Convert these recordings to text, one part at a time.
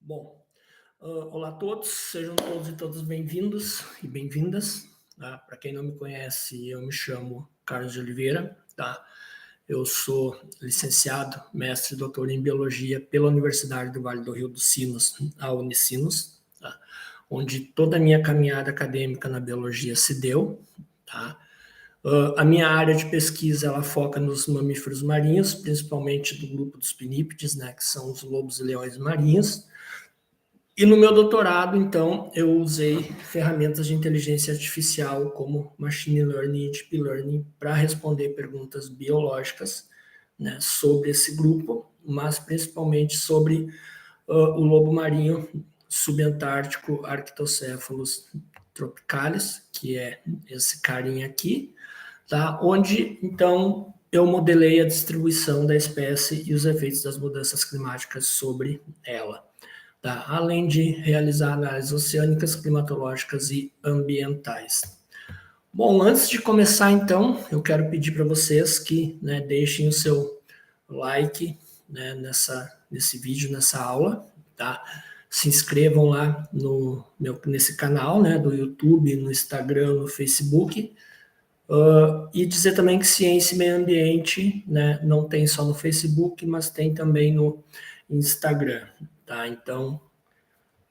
Bom, olá a todos, sejam todos e todas bem-vindos e bem-vindas. Tá? Para quem não me conhece, eu me chamo Carlos de Oliveira. Tá? Eu sou licenciado, mestre e doutor em Biologia pela Universidade do Vale do Rio dos Sinos, a Unicinos, tá? Onde toda a minha caminhada acadêmica na biologia se deu. Tá? A minha área de pesquisa ela foca nos mamíferos marinhos, principalmente do grupo dos pinípedes, né, que são os lobos e leões marinhos. E no meu doutorado, então, eu usei ferramentas de inteligência artificial como machine learning e deep learning para responder perguntas biológicas, né, sobre esse grupo, mas principalmente sobre o lobo marinho subantártico Arctocephalus tropicalis, que é esse carinha aqui, tá? Onde, então, eu modelei a distribuição da espécie e os efeitos das mudanças climáticas sobre ela. Tá? Além de realizar análises oceânicas, climatológicas e ambientais. Bom, antes de começar, então, eu quero pedir para vocês que, né, deixem o seu like, né, nesse vídeo, nessa aula, tá? Se inscrevam lá nesse canal, né, do YouTube, no Instagram, no Facebook. E dizer também que ciência e meio ambiente, né, não tem só no Facebook, mas tem também no Instagram, tá? Então,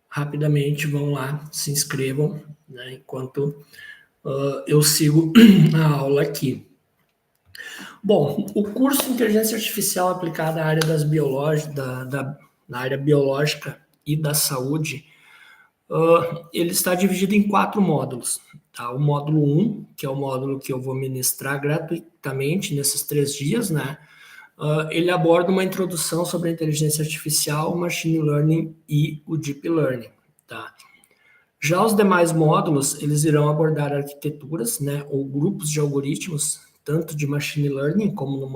rapidamente vão lá, se inscrevam, né, enquanto eu sigo a aula aqui. Bom, o curso de Inteligência Artificial aplicada à área das biológicas, na área biológica e da saúde, ele está dividido em 4 módulos. Tá? O módulo 1, que é o módulo que eu vou ministrar gratuitamente nesses 3 dias, né? Ele aborda uma introdução sobre a inteligência artificial, o machine learning e o deep learning. Tá? Já os demais módulos, eles irão abordar arquiteturas, né, ou grupos de algoritmos, tanto de machine learning, como no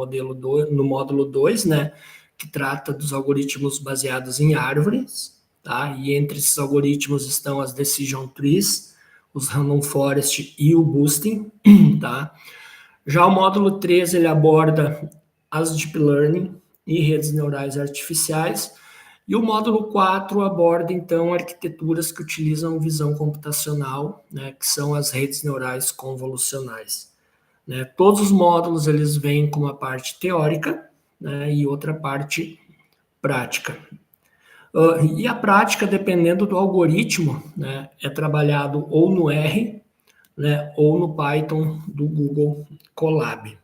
módulo 2, né, que trata dos algoritmos baseados em árvores, tá? E entre esses algoritmos estão as decision trees, os random forest e o boosting, tá? Já o módulo 3, ele aborda as deep learning e redes neurais artificiais, e o módulo 4 aborda, então, arquiteturas que utilizam visão computacional, né, que são as redes neurais convolucionais. Né? Todos os módulos eles vêm com uma parte teórica, né, e outra parte prática. E a prática, dependendo do algoritmo, né, é trabalhado ou no R, né, ou no Python do Google Colab.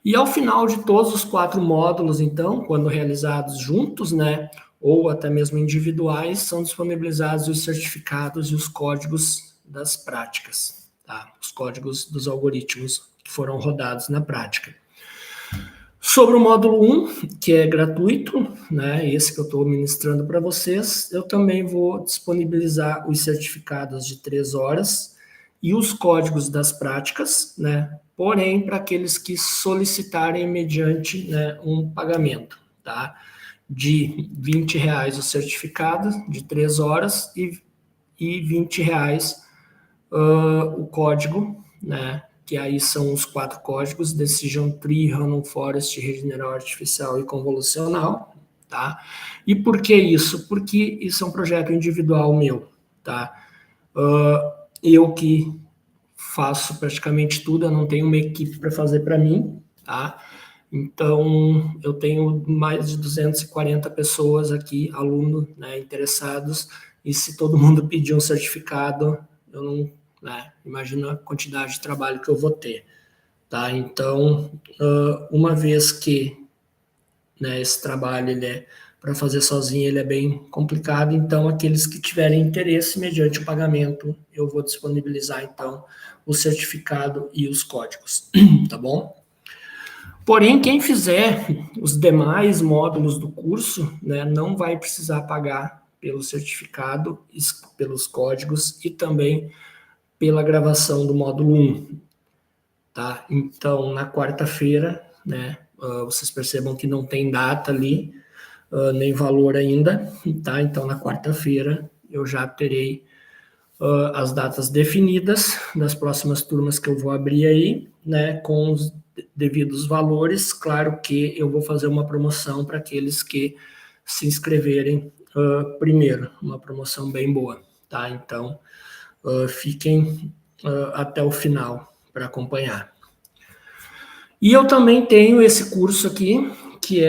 E ao final de todos os 4 módulos, então, quando realizados juntos, né, ou até mesmo individuais, são disponibilizados os certificados e os códigos das práticas, tá? Os códigos dos algoritmos que foram rodados na prática. Sobre o módulo 1, que é gratuito, né, esse que eu estou ministrando para vocês, eu também vou disponibilizar os certificados de 3 horas e os códigos das práticas, né, porém para aqueles que solicitarem mediante, né, um pagamento, tá? De R$20 o certificado de 3 horas e R$20 o código, né? Que aí são os 4 códigos: Decision Tree, Random Forest, Rede Neural Artificial e Convolucional, tá? E por que isso? Porque isso é um projeto individual meu, tá? Eu que faço praticamente tudo, eu não tenho uma equipe para fazer para mim, tá? Então, eu tenho mais de 240 pessoas aqui, alunos, né, interessados, e se todo mundo pedir um certificado, eu não, né, imagino a quantidade de trabalho que eu vou ter, tá? Então, uma vez que, né, esse trabalho ele é para fazer sozinho, ele é bem complicado, então aqueles que tiverem interesse mediante o pagamento, eu vou disponibilizar então o certificado e os códigos, tá bom? Porém, quem fizer os demais módulos do curso, né, não vai precisar pagar pelo certificado, pelos códigos e também pela gravação do módulo 1, tá? Então, na quarta-feira, né, vocês percebam que não tem data ali, nem valor ainda, tá? Então, na quarta-feira, eu já terei as datas definidas das próximas turmas que eu vou abrir aí, né, com os devidos valores. Claro que eu vou fazer uma promoção para aqueles que se inscreverem primeiro, uma promoção bem boa, tá? Então, fiquem até o final para acompanhar. E eu também tenho esse curso aqui, que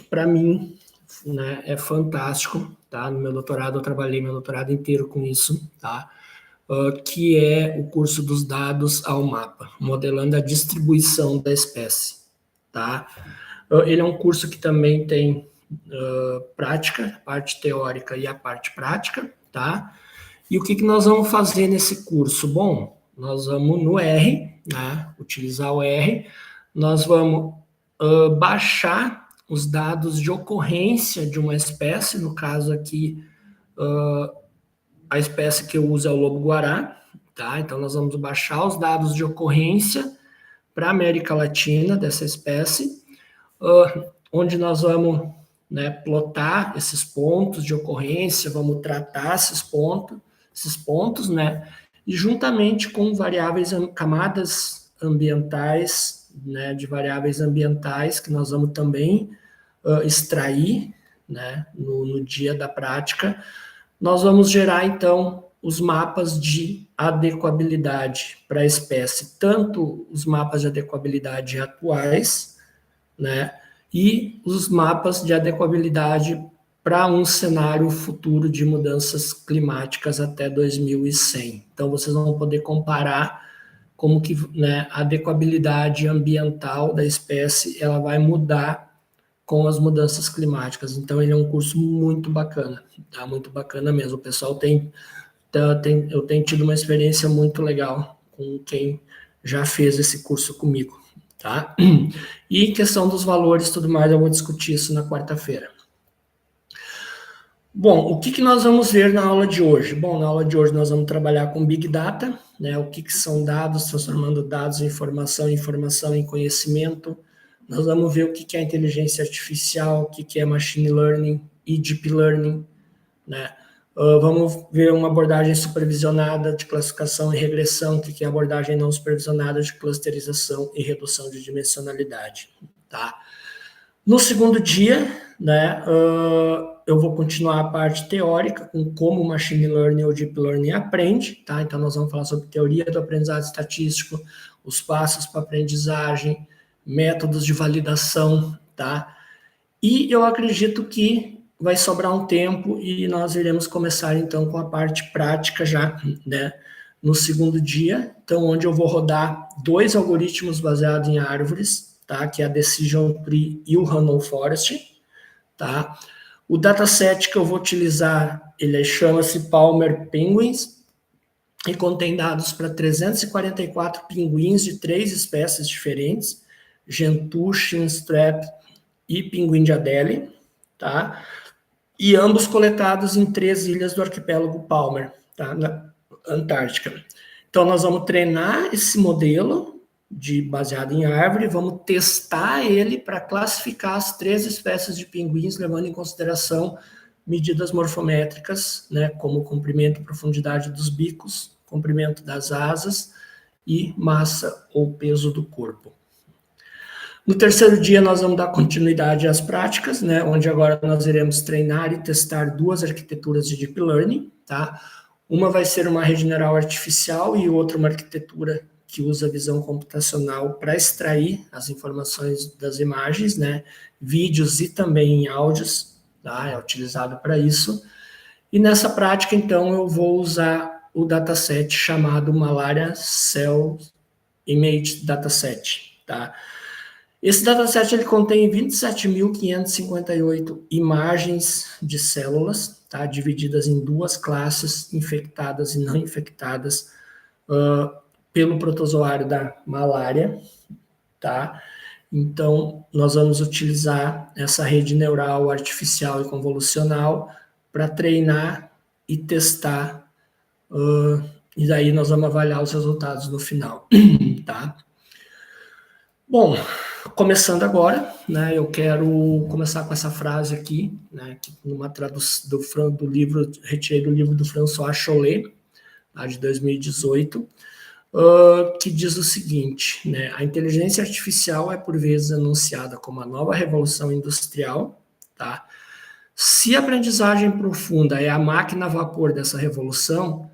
para mim, né, é fantástico, tá? No meu doutorado, eu trabalhei meu doutorado inteiro com isso, tá? Que é o curso dos dados ao mapa, modelando a distribuição da espécie, tá? Ele é um curso que também tem prática, a parte teórica e a parte prática, tá? E o que nós vamos fazer nesse curso? Bom, nós vamos no R, né? Utilizar o R, nós vamos baixar os dados de ocorrência de uma espécie, no caso aqui, a espécie que eu uso é o lobo-guará, tá? Então, nós vamos baixar os dados de ocorrência para a América Latina dessa espécie, onde nós vamos, né, plotar esses pontos de ocorrência, vamos tratar esses pontos, né, e juntamente com variáveis, camadas ambientais, né, de variáveis ambientais que nós vamos também extrair, né, no dia da prática, nós vamos gerar, então, os mapas de adequabilidade para a espécie, tanto os mapas de adequabilidade atuais, né, e os mapas de adequabilidade para um cenário futuro de mudanças climáticas até 2100. Então, vocês vão poder comparar como que, né, a adequabilidade ambiental da espécie ela vai mudar com as mudanças climáticas. Então, ele é um curso muito bacana, tá? Muito bacana mesmo. O pessoal eu tenho tido uma experiência muito legal com quem já fez esse curso comigo, tá? E questão dos valores e tudo mais, eu vou discutir isso na quarta-feira. Bom, o que nós vamos ver na aula de hoje? Bom, na aula de hoje nós vamos trabalhar com Big Data, né? O que são dados, transformando dados em informação em conhecimento. Nós vamos ver o que é inteligência artificial, o que é machine learning e deep learning, né? Vamos ver uma abordagem supervisionada de classificação e regressão, o que é abordagem não supervisionada de clusterização e redução de dimensionalidade, tá? No segundo dia, né, eu vou continuar a parte teórica com como o machine learning ou deep learning aprende, tá? Então nós vamos falar sobre teoria do aprendizado estatístico, os passos para aprendizagem, métodos de validação, tá? E eu acredito que vai sobrar um tempo e nós iremos começar, então, com a parte prática já, né, no segundo dia, então, onde eu vou rodar 2 algoritmos baseados em árvores, tá, que é a Decision Tree e o Random Forest, tá? O dataset que eu vou utilizar, ele chama-se Palmer Penguins, e contém dados para 344 pinguins de 3 espécies diferentes, Gentoo, Chinstrap e pinguim de Adélie, tá? E ambos coletados em 3 ilhas do arquipélago Palmer, tá? Na Antártica. Então, nós vamos treinar esse modelo baseado em árvore, vamos testar ele para classificar as 3 espécies de pinguins, levando em consideração medidas morfométricas, né, como comprimento e profundidade dos bicos, comprimento das asas e massa ou peso do corpo. No terceiro dia, nós vamos dar continuidade às práticas, né, onde agora nós iremos treinar e testar 2 arquiteturas de Deep Learning, tá? Uma vai ser uma rede neural artificial e outra uma arquitetura que usa visão computacional para extrair as informações das imagens, né, vídeos e também áudios, tá? É utilizado para isso. E nessa prática, então, eu vou usar o dataset chamado Malaria Cell Image Dataset, tá? Esse dataset ele contém 27.558 imagens de células, tá, divididas em 2 classes, infectadas e não infectadas, pelo protozoário da malária, tá? Então, nós vamos utilizar essa rede neural artificial e convolucional para treinar e testar, e daí nós vamos avaliar os resultados no final, tá? Bom, começando agora, né, eu quero começar com essa frase aqui, né, numa tradução do livro, retirei do livro do François Chollet, a de 2018, que diz o seguinte, né? A inteligência artificial é por vezes anunciada como a nova revolução industrial, tá? Se a aprendizagem profunda é a máquina a vapor dessa revolução,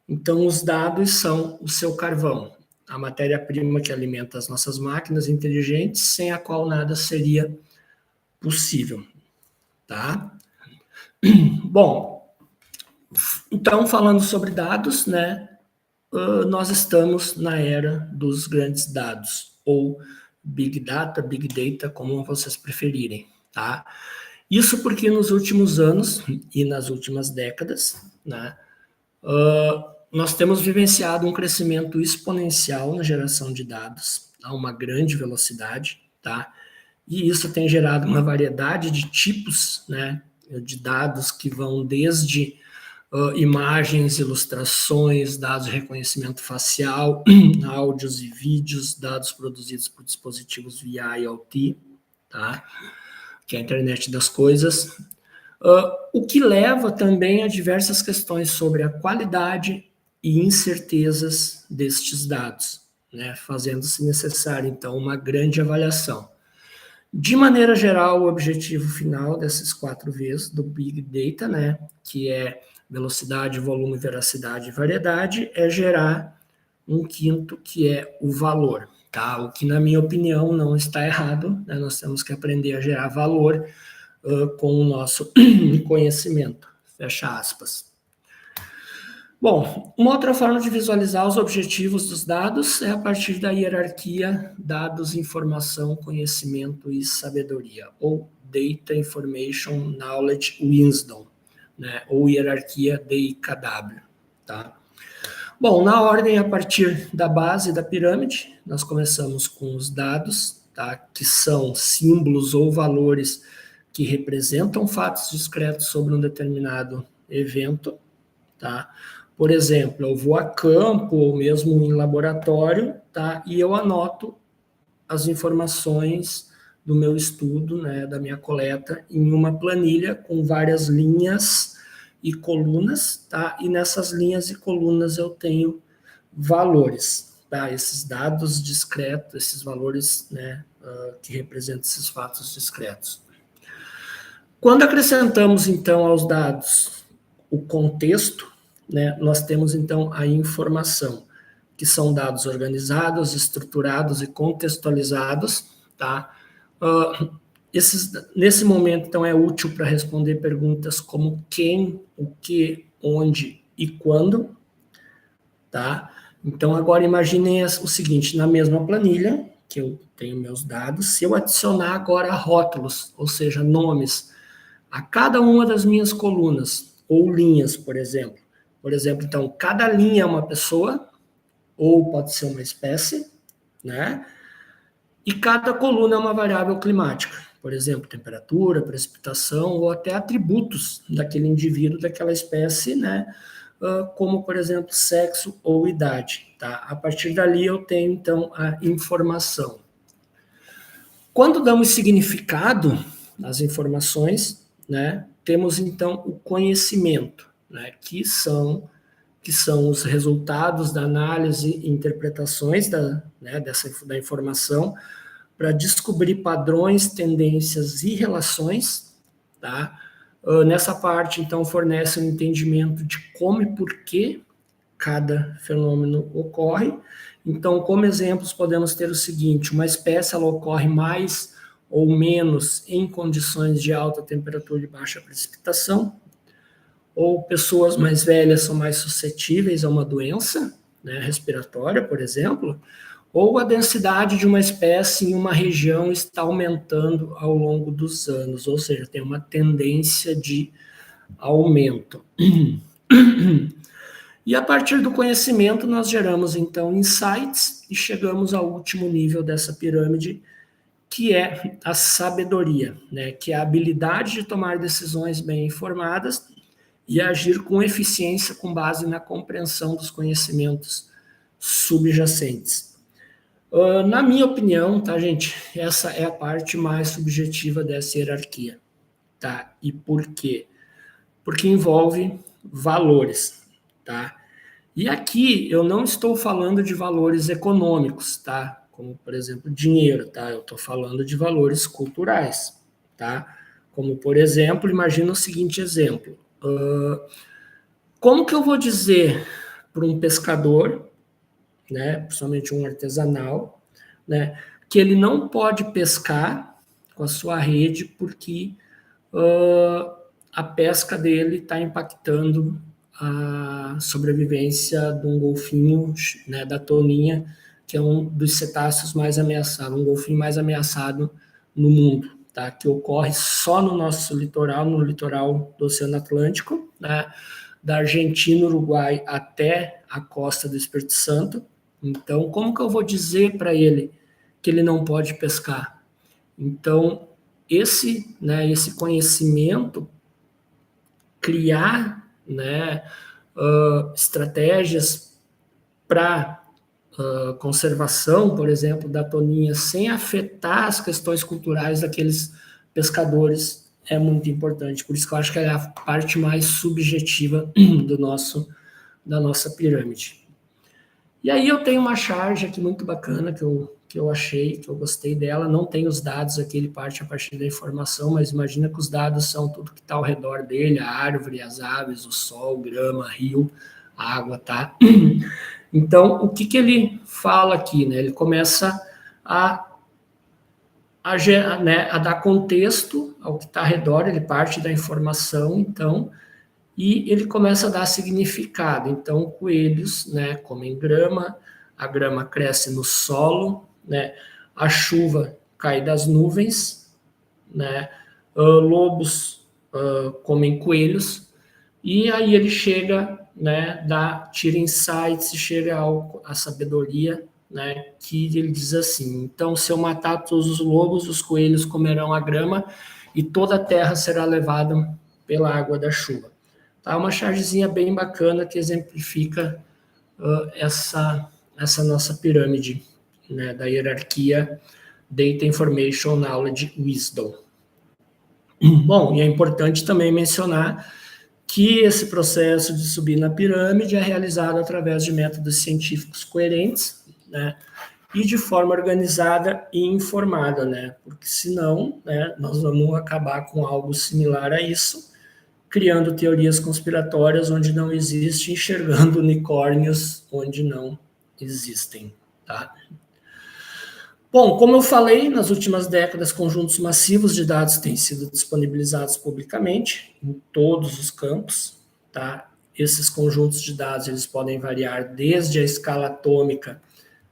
então os dados são o seu carvão, a matéria-prima que alimenta as nossas máquinas inteligentes, sem a qual nada seria possível, tá? Bom, então falando sobre dados, né? Nós estamos na era dos grandes dados, ou Big Data, Big Data, como vocês preferirem, tá? Isso porque nos últimos anos e nas últimas décadas, né, nós temos vivenciado um crescimento exponencial na geração de dados a uma grande velocidade, tá? E isso tem gerado uma variedade de tipos, né, de dados que vão desde imagens, ilustrações, dados de reconhecimento facial, áudios e vídeos, dados produzidos por dispositivos via IoT, tá? Que é a internet das coisas, o que leva também a diversas questões sobre a qualidade e incertezas destes dados, né? Fazendo-se necessário, então, uma grande avaliação. De maneira geral, o objetivo final desses 4 Vs do Big Data, né, que é velocidade, volume, veracidade e variedade, é gerar um quinto, que é o valor, tá? O que, na minha opinião, não está errado, né? Nós temos que aprender a gerar valor com o nosso conhecimento, fecha aspas. Bom, uma outra forma de visualizar os objetivos dos dados é a partir da hierarquia dados, informação, conhecimento e sabedoria, ou Data, Information, Knowledge, Wisdom, né? Ou hierarquia DIKW, tá? Bom, na ordem, a partir da base da pirâmide, nós começamos com os dados, tá? Que são símbolos ou valores que representam fatos discretos sobre um determinado evento, tá? Por exemplo, eu vou a campo ou mesmo em laboratório, tá? E eu anoto as informações do meu estudo, né, da minha coleta, em uma planilha com várias linhas e colunas, tá? E nessas linhas e colunas eu tenho valores, tá? Esses dados discretos, esses valores, né, que representam esses fatos discretos. Quando acrescentamos, então, aos dados o contexto, né, nós temos, então, a informação, que são dados organizados, estruturados e contextualizados, tá? Nesse momento, então, é útil para responder perguntas como quem, o que, onde e quando, tá? Então, agora imaginem o seguinte, na mesma planilha, que eu tenho meus dados, se eu adicionar agora rótulos, ou seja, nomes, a cada uma das minhas colunas, ou linhas, por exemplo. Por exemplo, então, cada linha é uma pessoa, ou pode ser uma espécie, né? E cada coluna é uma variável climática. Por exemplo, temperatura, precipitação, ou até atributos daquele indivíduo, daquela espécie, né? Como, por exemplo, sexo ou idade, tá? A partir dali eu tenho, então, a informação. Quando damos significado às informações, né, temos então o conhecimento, né, que são os resultados da análise e interpretações da informação para descobrir padrões, tendências e relações, tá? Nessa parte, então, fornece um entendimento de como e por que cada fenômeno ocorre. Então, como exemplos, podemos ter o seguinte: uma espécie ela ocorre mais ou menos em condições de alta temperatura e baixa precipitação, ou pessoas mais velhas são mais suscetíveis a uma doença, né, respiratória, por exemplo, ou a densidade de uma espécie em uma região está aumentando ao longo dos anos, ou seja, tem uma tendência de aumento. E a partir do conhecimento, nós geramos, então, insights e chegamos ao último nível dessa pirâmide, que é a sabedoria, né? Que é a habilidade de tomar decisões bem informadas e agir com eficiência com base na compreensão dos conhecimentos subjacentes. Na minha opinião, tá, gente? Essa é a parte mais subjetiva dessa hierarquia, tá? E por quê? Porque envolve valores, tá? E aqui eu não estou falando de valores econômicos, tá? Como, por exemplo, dinheiro, tá? Eu estou falando de valores culturais, tá? Como, por exemplo, imagina o seguinte exemplo. Como que eu vou dizer para um pescador, né, principalmente um artesanal, né, que ele não pode pescar com a sua rede porque a pesca dele está impactando a sobrevivência de um golfinho, né, da toninha, que é um dos cetáceos mais ameaçados, um golfinho mais ameaçado no mundo, tá? Que ocorre só no nosso litoral, no litoral do Oceano Atlântico, né? Da Argentina, Uruguai até a costa do Espírito Santo. Então, como que eu vou dizer para ele que ele não pode pescar? Então, esse conhecimento, criar, né, estratégias para conservação, por exemplo, da toninha, sem afetar as questões culturais daqueles pescadores, é muito importante. Por isso que eu acho que é a parte mais subjetiva da nossa pirâmide. E aí eu tenho uma charge aqui muito bacana que eu achei, que eu gostei dela. Não tem os dados aqui, ele parte a partir da informação, mas imagina que os dados são tudo que está ao redor dele, a árvore, as aves, o sol, grama, rio, água, tá? Então, o que ele fala aqui, né? Ele começa a dar contexto ao que está ao redor, ele parte da informação, então, e ele começa a dar significado. Então, coelhos, né, comem grama, a grama cresce no solo, né, a chuva cai das nuvens, né, lobos comem coelhos, e aí ele chega, né, tira insights e chega à sabedoria, né, que ele diz assim: então, se eu matar todos os lobos, os coelhos comerão a grama e toda a terra será levada pela água da chuva. Tá? Uma chargezinha bem bacana que exemplifica essa nossa pirâmide, né, da hierarquia Data Information Knowledge Wisdom. Bom, e é importante também mencionar que esse processo de subir na pirâmide é realizado através de métodos científicos coerentes, né, e de forma organizada e informada, né, porque senão, né, nós vamos acabar com algo similar a isso, criando teorias conspiratórias onde não existe, enxergando unicórnios onde não existem, tá? Bom, como eu falei, nas últimas décadas, conjuntos massivos de dados têm sido disponibilizados publicamente em todos os campos, tá? Esses conjuntos de dados, eles podem variar desde a escala atômica,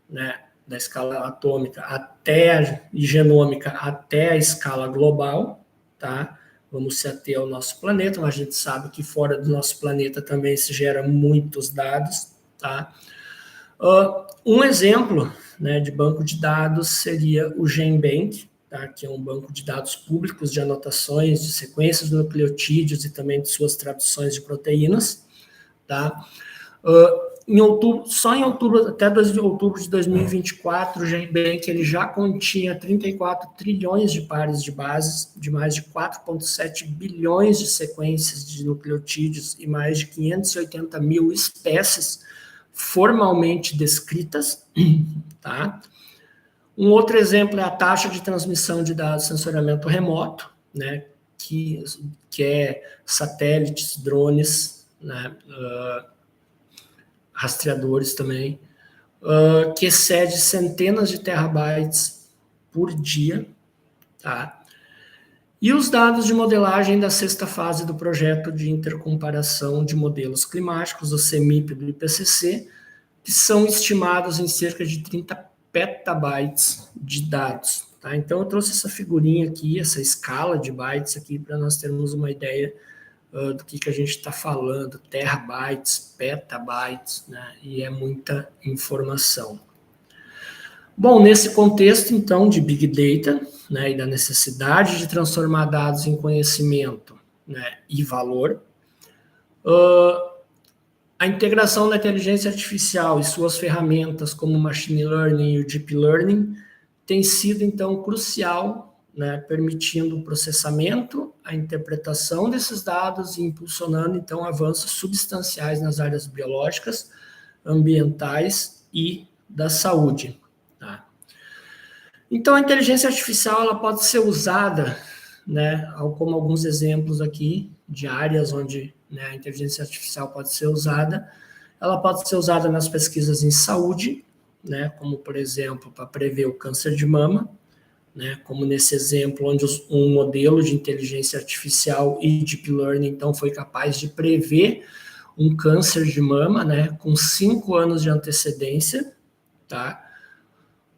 né, da escala atômica até e genômica até a escala global, tá? Vamos se ater ao nosso planeta, mas a gente sabe que fora do nosso planeta também se gera muitos dados, tá? Um exemplo, né, de banco de dados seria o GenBank, tá, que é um banco de dados públicos de anotações de sequências de nucleotídeos e também de suas traduções de proteínas. Tá? Só em outubro, até outubro de 2024, o GenBank ele já continha 34 trilhões de pares de bases, de mais de 4,7 bilhões de sequências de nucleotídeos e mais de 580 mil espécies formalmente descritas, tá? Um outro exemplo é a taxa de transmissão de dados de sensoriamento remoto, né, que é satélites, drones, né, rastreadores também, que excede centenas de terabytes por dia, tá? E os dados de modelagem da sexta fase do projeto de intercomparação de modelos climáticos, o CEMIP do IPCC, que são estimados em cerca de 30 petabytes de dados. Tá? Então, eu trouxe essa figurinha aqui, essa escala de bytes aqui, para nós termos uma ideia do que a gente está falando, terabytes, petabytes, né? E é muita informação. Bom, nesse contexto, então, de Big Data, né, e da necessidade de transformar dados em conhecimento, né, e valor, a integração da inteligência artificial e suas ferramentas como o Machine Learning e o Deep Learning tem sido, então, crucial, né, permitindo o processamento, a interpretação desses dados e impulsionando, então, avanços substanciais nas áreas biológicas, ambientais e da saúde. Tá? Então, a inteligência artificial ela pode ser usada, né, como alguns exemplos aqui de áreas onde, né, a inteligência artificial pode ser usada. Ela pode ser usada nas pesquisas em saúde, né, como, por exemplo, para prever o câncer de mama, né, como nesse exemplo, onde um modelo de inteligência artificial e deep learning, então, foi capaz de prever um câncer de mama, né, com 5 anos de antecedência, tá?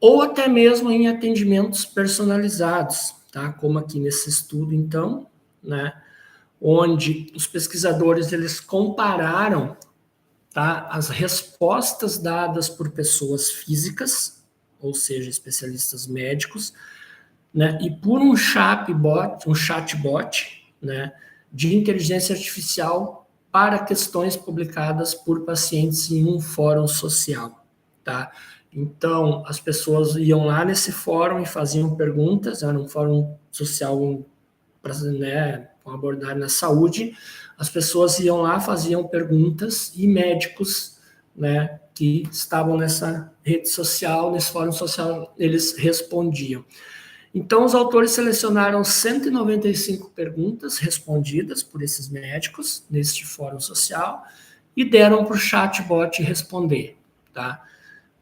Ou até mesmo em atendimentos personalizados, tá? Como aqui nesse estudo, então, né, onde os pesquisadores eles compararam, tá, as respostas dadas por pessoas físicas, ou seja, especialistas médicos, né, e por um chatbot, né, de inteligência artificial para questões publicadas por pacientes em um fórum social, tá? Então, as pessoas iam lá nesse fórum e faziam perguntas, era um fórum social para, né, com abordagem na saúde, as pessoas iam lá, faziam perguntas e médicos, né, que estavam nessa rede social, nesse fórum social, eles respondiam. Então, os autores selecionaram 195 perguntas respondidas por esses médicos neste fórum social e deram para o chatbot responder, tá?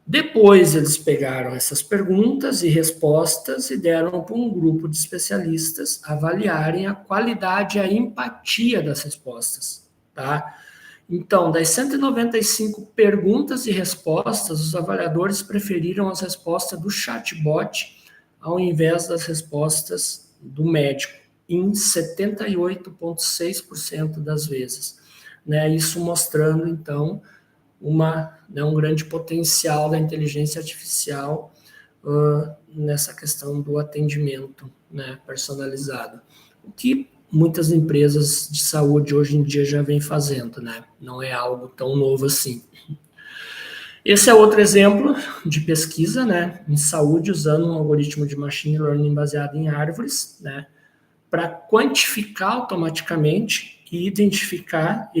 Depois, eles pegaram essas perguntas e respostas e deram para um grupo de especialistas avaliarem a qualidade e a empatia das respostas, tá? Então, das 195 perguntas e respostas, os avaliadores preferiram as respostas do chatbot ao invés das respostas do médico, em 78,6% das vezes. Né? Isso mostrando, então, um grande potencial da inteligência artificial nessa questão do atendimento, né, personalizado. O que muitas empresas de saúde hoje em dia já vêm fazendo, né? Não é algo tão novo assim. Esse é outro exemplo de pesquisa, né, em saúde, usando um algoritmo de machine learning baseado em árvores, né, para quantificar automaticamente e identificar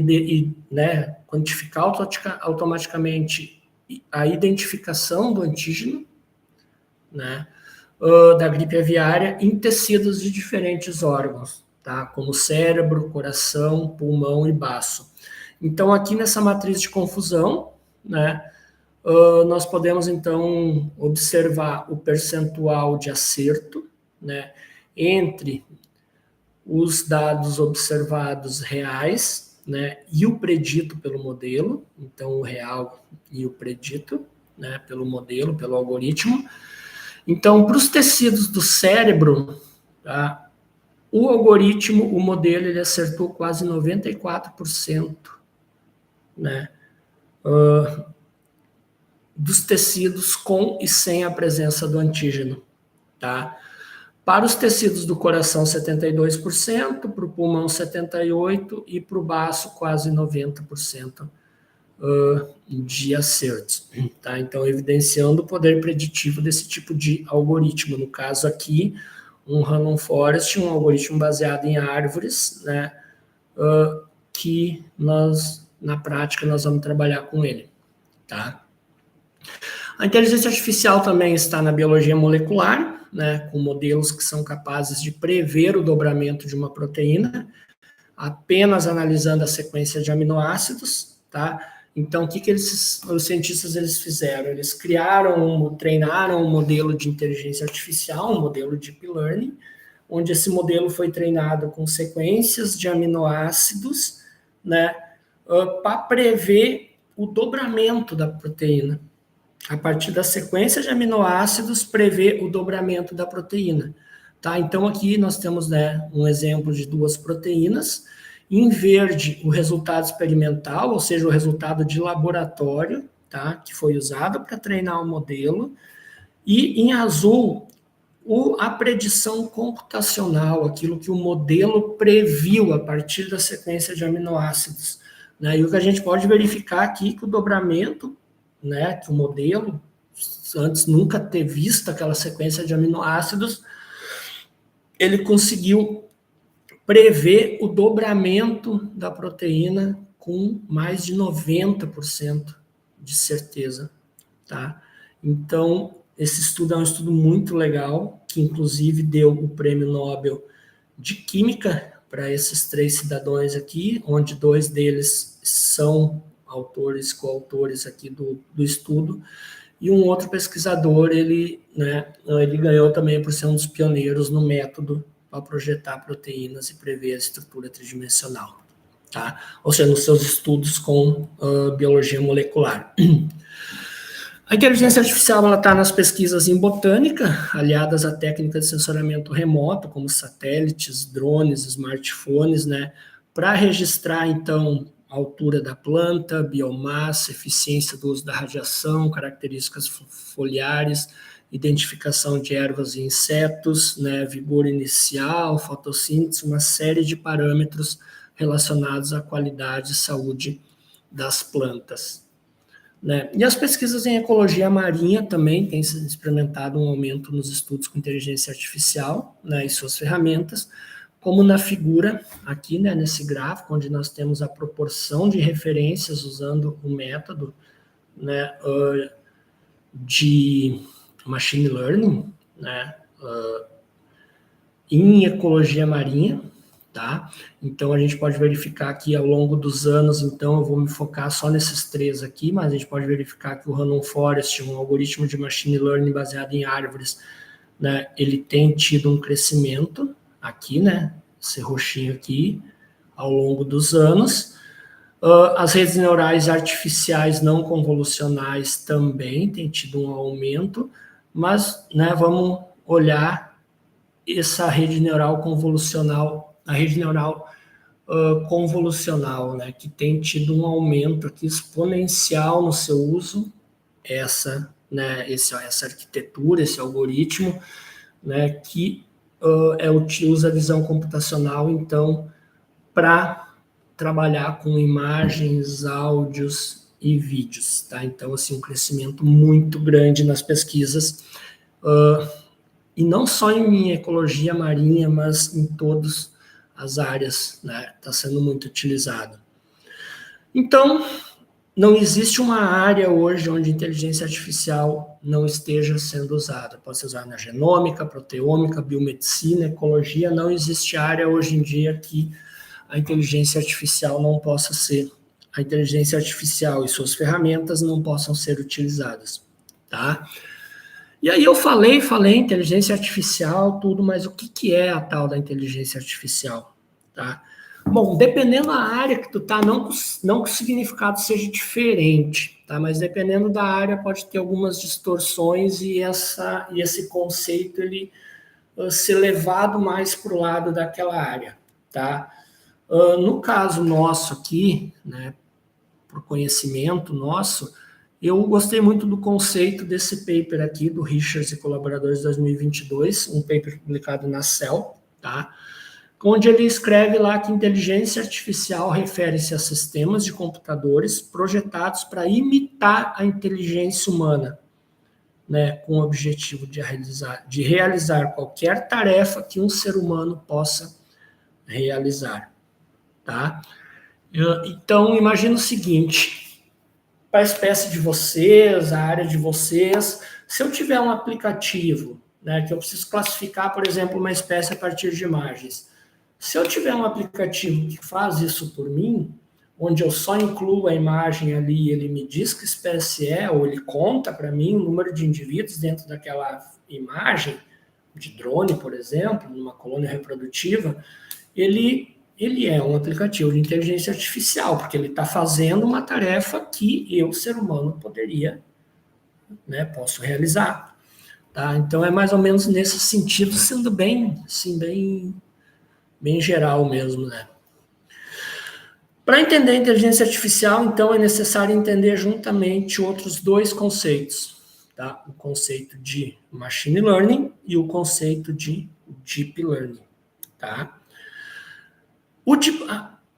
né, quantificar automaticamente a identificação do antígeno, né, da gripe aviária em tecidos de diferentes órgãos, tá, como cérebro, coração, pulmão e baço. Então, aqui nessa matriz de confusão, né, nós podemos, então, observar o percentual de acerto, né, entre os dados observados reais, né, e o predito pelo modelo, então o real e o predito, né, pelo modelo, pelo algoritmo. Então, para os tecidos do cérebro, tá, o algoritmo, o modelo, ele acertou quase 94%, né, dos tecidos com e sem a presença do antígeno, tá? Para os tecidos do coração, 72%, para o pulmão, 78% e para o baço, quase 90% de acertos. Tá? Então, evidenciando o poder preditivo desse tipo de algoritmo. No caso aqui, um Random Forest, um algoritmo baseado em árvores, né, que nós, na prática, nós vamos trabalhar com ele. Tá? A inteligência artificial também está na biologia molecular, né, com modelos que são capazes de prever o dobramento de uma proteína, apenas analisando a sequência de aminoácidos, tá? Então, o que os cientistas eles fizeram? Eles treinaram um modelo de inteligência artificial, um modelo de deep learning, onde esse modelo foi treinado com sequências de aminoácidos, né, para prever o dobramento da proteína. A partir da sequência de aminoácidos, prevê o dobramento da proteína. Tá? Então, aqui nós temos, né, um exemplo de duas proteínas. Em verde, o resultado experimental, ou seja, o resultado de laboratório, tá, que foi usado para treinar o modelo. E em azul, a predição computacional, aquilo que o modelo previu a partir da sequência de aminoácidos. Né? E o que a gente pode verificar aqui que o dobramento, né, que o modelo, antes nunca ter visto aquela sequência de aminoácidos, ele conseguiu prever o dobramento da proteína com mais de 90%, de certeza, tá? Então, esse estudo é um estudo muito legal, que inclusive deu o Prêmio Nobel de Química para esses 3 cidadãos aqui, onde 2 deles são autores, coautores aqui do estudo, e um outro pesquisador, ele ganhou também por ser um dos pioneiros no método para projetar proteínas e prever a estrutura tridimensional, tá? Ou seja, nos seus estudos com biologia molecular. A inteligência artificial está nas pesquisas em botânica, aliadas a técnicas de sensoriamento remoto, como satélites, drones, smartphones, né, para registrar, então, a altura da planta, biomassa, eficiência do uso da radiação, características foliares, identificação de ervas e insetos, né, vigor inicial, fotossíntese, uma série de parâmetros relacionados à qualidade e saúde das plantas. Né? E as pesquisas em ecologia marinha também têm experimentado um aumento nos estudos com inteligência artificial, né, e suas ferramentas, como na figura aqui, né, nesse gráfico, onde nós temos a proporção de referências usando o método, né, de machine learning, né, em ecologia marinha, tá? Então, a gente pode verificar aqui ao longo dos anos, então eu vou me focar só nesses 3 aqui, mas a gente pode verificar que o Random Forest, um algoritmo de machine learning baseado em árvores, né, ele tem tido um crescimento aqui, né, esse roxinho aqui, ao longo dos anos. As redes neurais artificiais não convolucionais também têm tido um aumento, mas, né, vamos olhar essa rede neural convolucional, a rede neural convolucional, né, que tem tido um aumento aqui exponencial no seu uso, essa arquitetura, esse algoritmo, né, que usa a visão computacional, então, para trabalhar com imagens, áudios e vídeos, tá? Então, assim, um crescimento muito grande nas pesquisas, e não só em ecologia marinha, mas em todas as áreas, né? Está sendo muito utilizado. Então, não existe uma área hoje onde inteligência artificial não esteja sendo usada. Pode ser usada na genômica, proteômica, biomedicina, ecologia. Não existe área hoje em dia que a inteligência artificial não possa ser, a inteligência artificial e suas ferramentas não possam ser utilizadas, tá? E aí eu falei inteligência artificial, tudo, mas o que é a tal da inteligência artificial, tá? Bom, dependendo da área que tu tá, não que o significado seja diferente, tá? Mas dependendo da área pode ter algumas distorções e esse conceito ele ser levado mais para o lado daquela área, tá? No caso nosso aqui, né, por conhecimento nosso, eu gostei muito do conceito desse paper aqui, do Richards e colaboradores de 2022, um paper publicado na Cell, tá? Onde ele escreve lá que inteligência artificial refere-se a sistemas de computadores projetados para imitar a inteligência humana, né, com o objetivo de realizar qualquer tarefa que um ser humano possa realizar, tá? Então, imagina o seguinte, para a espécie de vocês, a área de vocês, se eu tiver um aplicativo, né, que eu preciso classificar, por exemplo, uma espécie a partir de imagens, se eu tiver um aplicativo que faz isso por mim, onde eu só incluo a imagem ali, ele me diz que espécie é, ou ele conta para mim o número de indivíduos dentro daquela imagem, de drone, por exemplo, numa colônia reprodutiva, ele é um aplicativo de inteligência artificial, porque ele está fazendo uma tarefa que eu, ser humano, poderia, né, posso realizar. Tá? Então, é mais ou menos nesse sentido, sendo bem, assim, bem geral mesmo, né? Para entender a inteligência artificial, então, é necessário entender juntamente outros 2 conceitos, tá? O conceito de machine learning e o conceito de deep learning, tá?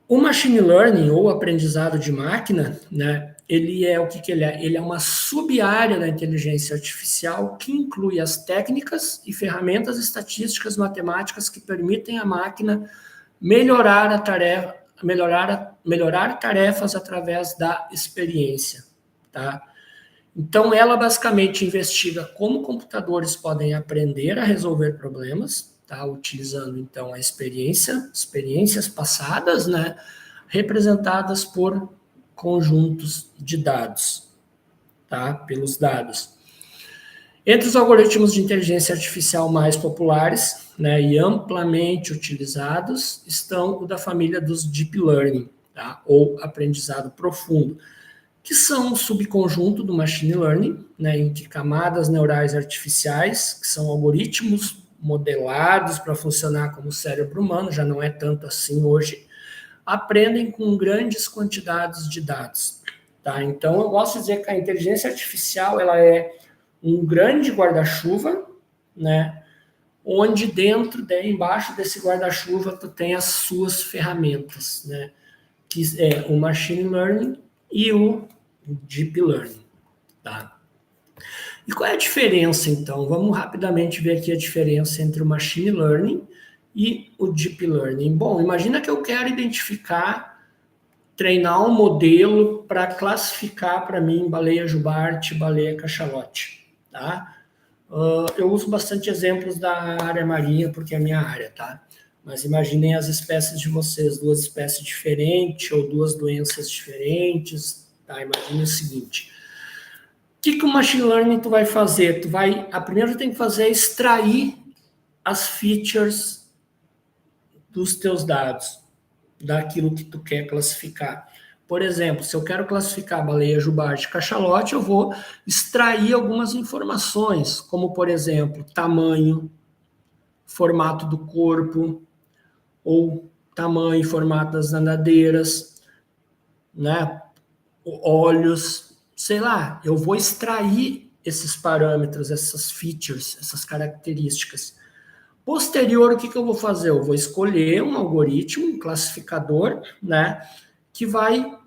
O machine learning, ou aprendizado de máquina, né, ele é o que ele é? Ele é uma sub-área da inteligência artificial que inclui as técnicas e ferramentas estatísticas matemáticas que permitem à máquina melhorar tarefas através da experiência, tá? Então, ela basicamente investiga como computadores podem aprender a resolver problemas, tá? Utilizando, então, experiências passadas, né? Representadas por conjuntos de dados, tá? Pelos dados. Entre os algoritmos de inteligência artificial mais populares, né, e amplamente utilizados, estão o da família dos Deep Learning, tá? Ou aprendizado profundo, que são um subconjunto do Machine Learning, né, em que camadas neurais artificiais, que são algoritmos modelados para funcionar como o cérebro humano, já não é tanto assim hoje, aprendem com grandes quantidades de dados. Tá? Então, eu gosto de dizer que a inteligência artificial ela é um grande guarda-chuva, né, onde embaixo desse guarda-chuva, tu tem as suas ferramentas, né, que é o Machine Learning e o Deep Learning, tá? E qual é a diferença, então? Vamos rapidamente ver aqui a diferença entre o Machine Learning e o Deep Learning. Bom, imagina que eu quero treinar um modelo para classificar para mim baleia jubarte, baleia cachalote, tá? Eu uso bastante exemplos da área marinha, porque é a minha área, tá? Mas imaginem as espécies de vocês, 2 espécies diferentes ou 2 doenças diferentes, tá? Imagine o seguinte. O que o Machine Learning tu vai fazer? A primeira que tem que fazer é extrair as features dos teus dados, daquilo que tu quer classificar. Por exemplo, se eu quero classificar baleia jubarte e cachalote, eu vou extrair algumas informações, como, por exemplo, tamanho, formato do corpo, ou tamanho e formato das nadadeiras, né? Olhos, sei lá, eu vou extrair esses parâmetros, essas features, essas características. Posterior, o que eu vou fazer? Eu vou escolher um algoritmo, um classificador, né, que vai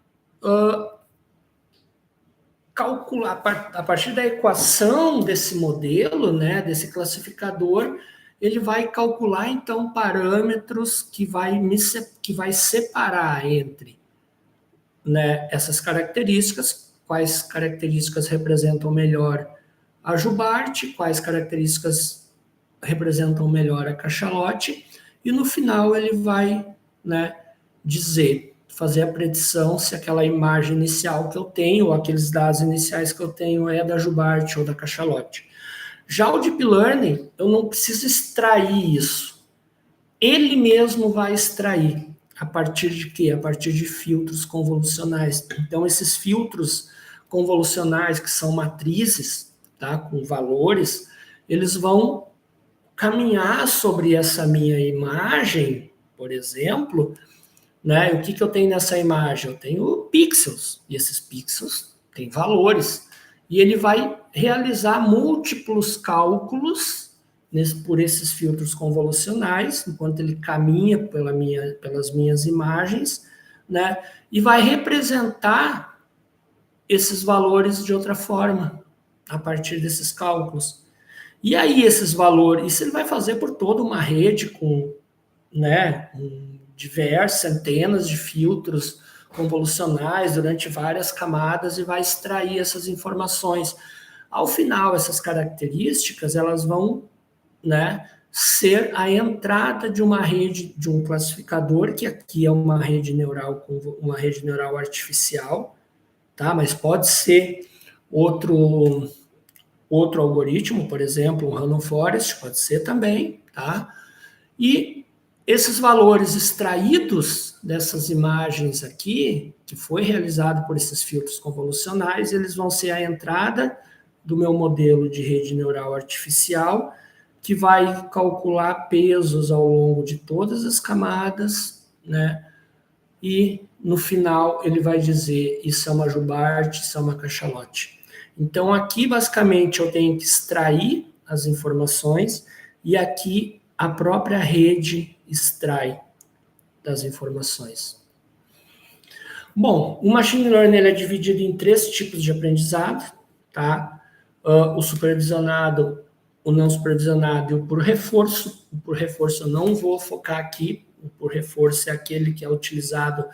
calcular, a partir da equação desse modelo, né, desse classificador, ele vai calcular, então, parâmetros que vai separar entre, né, essas características, quais características representam melhor a jubarte, quais características representam melhor a cachalote, e no final ele vai, né, fazer a predição se aquela imagem inicial que eu tenho, ou aqueles dados iniciais que eu tenho é da jubarte ou da cachalote. Já o Deep Learning, eu não preciso extrair isso. Ele mesmo vai extrair. A partir de quê? A partir de filtros convolucionais. Então, esses filtros convolucionais, que são matrizes, tá, com valores, eles vão caminhar sobre essa minha imagem, por exemplo, né? O que eu tenho nessa imagem? Eu tenho pixels, e esses pixels têm valores. E ele vai realizar múltiplos cálculos por esses filtros convolucionais, enquanto ele caminha pelas minhas imagens, né? E vai representar esses valores de outra forma, a partir desses cálculos. E aí esses valores, isso ele vai fazer por toda uma rede com, né, diversas centenas de filtros convolucionais durante várias camadas e vai extrair essas informações. Ao final, essas características, elas vão, né, ser a entrada de uma rede, de um classificador, que aqui é uma rede neural artificial, tá? Mas pode ser outro algoritmo, por exemplo, um Random Forest, pode ser também, tá? E esses valores extraídos dessas imagens aqui, que foi realizado por esses filtros convolucionais, eles vão ser a entrada do meu modelo de rede neural artificial, que vai calcular pesos ao longo de todas as camadas, né? E no final ele vai dizer isso é uma jubarte, isso é uma cachalote. Então aqui basicamente eu tenho que extrair as informações e aqui a própria rede extrai das informações. Bom, o Machine Learning ele é dividido em 3 tipos de aprendizado, tá? O supervisionado, o não supervisionado e o por reforço. O por reforço eu não vou focar aqui, o por reforço é aquele que é utilizado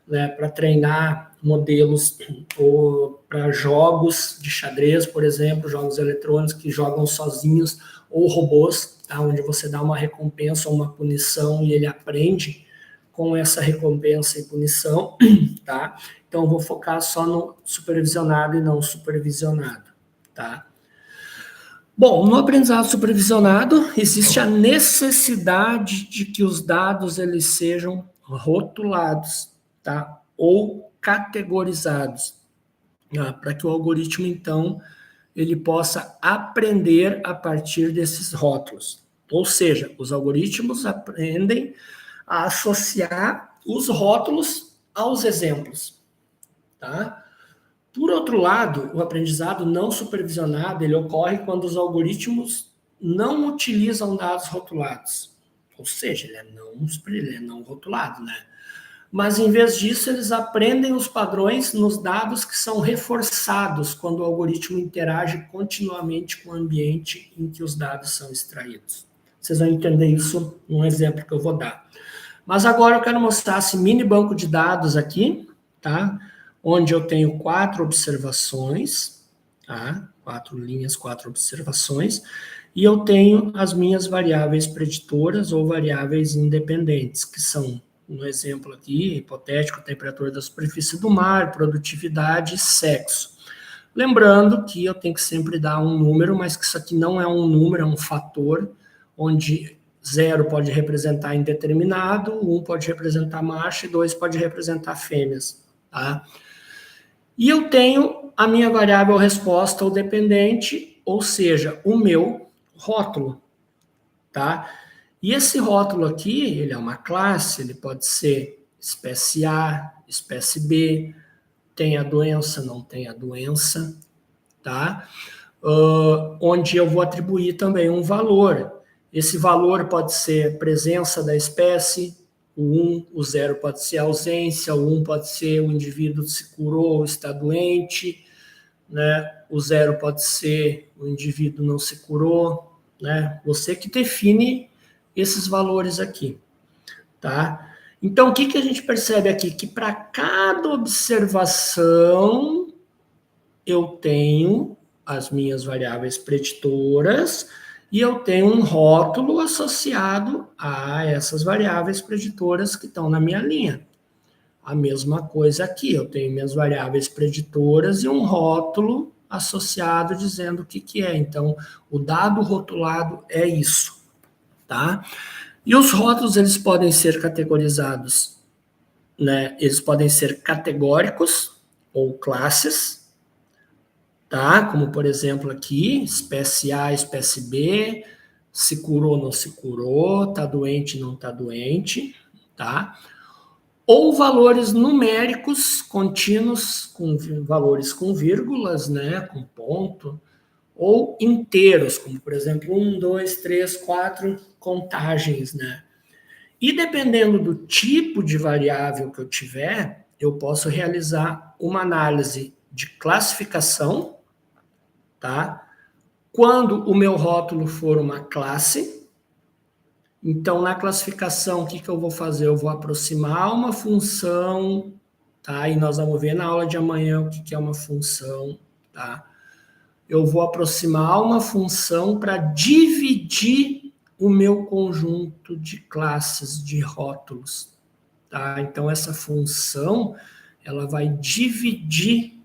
né, para treinar modelos ou para jogos de xadrez, por exemplo, jogos eletrônicos que jogam sozinhos, ou robôs, tá, onde você dá uma recompensa ou uma punição e ele aprende com essa recompensa e punição, tá? Então, eu vou focar só no supervisionado e não supervisionado, tá? Bom, no aprendizado supervisionado, existe a necessidade de que os dados eles sejam rotulados, tá? Ou categorizados, tá? Para que o algoritmo, então, ele possa aprender a partir desses rótulos. Ou seja, os algoritmos aprendem a associar os rótulos aos exemplos, tá? Por outro lado, o aprendizado não supervisionado ele ocorre quando os algoritmos não utilizam dados rotulados. Ou seja, ele é não rotulado, né? Mas, em vez disso, eles aprendem os padrões nos dados que são reforçados quando o algoritmo interage continuamente com o ambiente em que os dados são extraídos. Vocês vão entender isso num exemplo que eu vou dar. Mas agora eu quero mostrar esse mini banco de dados aqui, tá? Onde eu tenho 4 observações, tá? 4 linhas, 4 observações, e eu tenho as minhas variáveis preditoras ou variáveis independentes, que são, no exemplo aqui, hipotético, temperatura da superfície do mar, produtividade e sexo. Lembrando que eu tenho que sempre dar um número, mas que isso aqui não é um número, é um fator, onde 0 pode representar indeterminado, 1 pode representar macho e 2 pode representar fêmeas, tá? E eu tenho a minha variável resposta ou dependente, ou seja, o meu rótulo, tá? E esse rótulo aqui, ele é uma classe, ele pode ser espécie A, espécie B, tem a doença, não tem a doença, tá? Onde eu vou atribuir também um valor. Esse valor pode ser presença da espécie, o 1, o 0 pode ser ausência, o 1 pode ser o indivíduo se curou ou está doente, né? O 0 pode ser o indivíduo não se curou, né? Você que define esses valores aqui, tá? Então, o que a gente percebe aqui? Que para cada observação eu tenho as minhas variáveis preditoras e eu tenho um rótulo associado a essas variáveis preditoras que estão na minha linha. A mesma coisa aqui, eu tenho minhas variáveis preditoras e um rótulo associado dizendo o que é. Então, o dado rotulado é isso, tá? E os rótulos, eles podem ser categorizados, né? Eles podem ser categóricos ou classes, tá? Como, por exemplo, aqui, espécie A, espécie B, se curou, não se curou, tá doente, não tá doente, tá? Ou valores numéricos contínuos, com valores com vírgulas, né? Com ponto, ou inteiros, como, por exemplo, 1, 2, 3, 4 contagens, né? E dependendo do tipo de variável que eu tiver, eu posso realizar uma análise de classificação, tá? Quando o meu rótulo for uma classe, então na classificação, o que eu vou fazer? Eu vou aproximar uma função, tá? E nós vamos ver na aula de amanhã o que é uma função, tá? Eu vou aproximar uma função para dividir o meu conjunto de classes de rótulos, tá? Então essa função, ela vai dividir